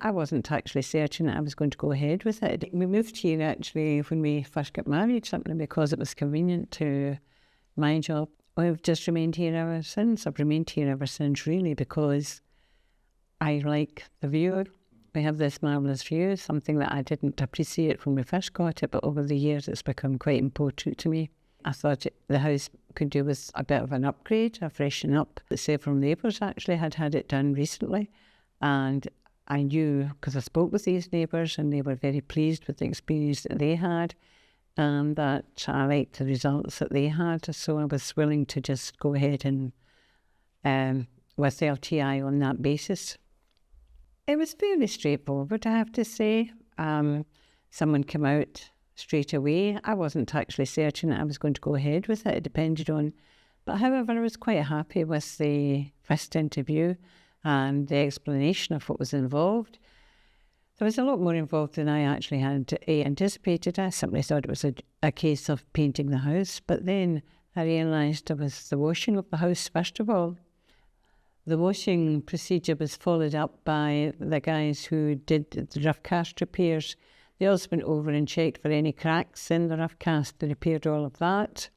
I wasn't actually certain that I was going to go ahead with it. We moved here actually when we first got married, simply because it was convenient to my job. We've just remained here ever since. I've remained here ever since, really, because I like the view. We have this marvellous view, something that I didn't appreciate when we first got it, but over the years it's become quite important to me. I thought the house could do with a bit of an upgrade, a freshen up. Several neighbours actually had it done recently, and I knew, because I spoke with these neighbours and they were very pleased with the experience that they had, and that I liked the results that they had, so I was willing to just go ahead and with LTI on that basis. It was fairly straightforward, I have to say. Someone came out straight away. I wasn't actually certain that I was going to go ahead with it. It depended on... But however, I was quite happy with the first interview and the explanation of what was involved. There was a lot more involved than I actually had anticipated. I simply thought it was a case of painting the house. But then I realised it was the washing of the house, first of all. The washing procedure was followed up by the guys who did the rough cast repairs. They also went over and checked for any cracks in the rough cast. They repaired all of that.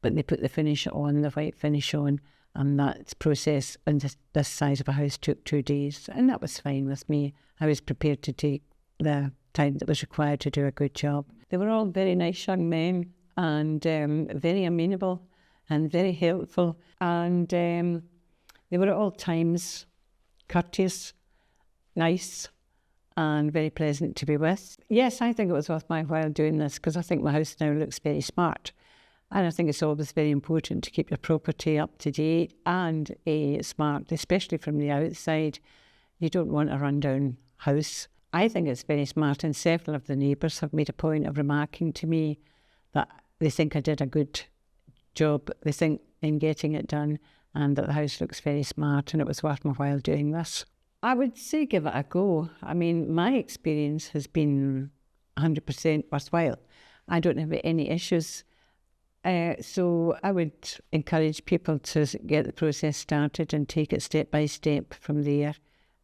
But they put the finish on, the white finish on, and that process on this size of a house took 2 days. And that was fine with me. I was prepared to take the time that was required to do a good job. They were all very nice young men and very amenable and very helpful. And they were at all times courteous, nice, and very pleasant to be with. Yes, I think it was worth my while doing this because I think my house now looks very smart. And I think it's always very important to keep your property up to date and smart, especially from the outside. You don't want a rundown house. I think it's very smart, and several of the neighbours have made a point of remarking to me that they think I did a good job, they think, in getting it done, and that the house looks very smart, and it was worth my while doing this. I would say give it a go. I mean, my experience has been 100% worthwhile. I don't have any issues. So I would encourage people to get the process started and take it step by step from there.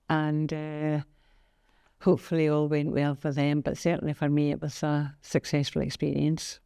And hopefully all went well for them. But certainly for me, it was a successful experience.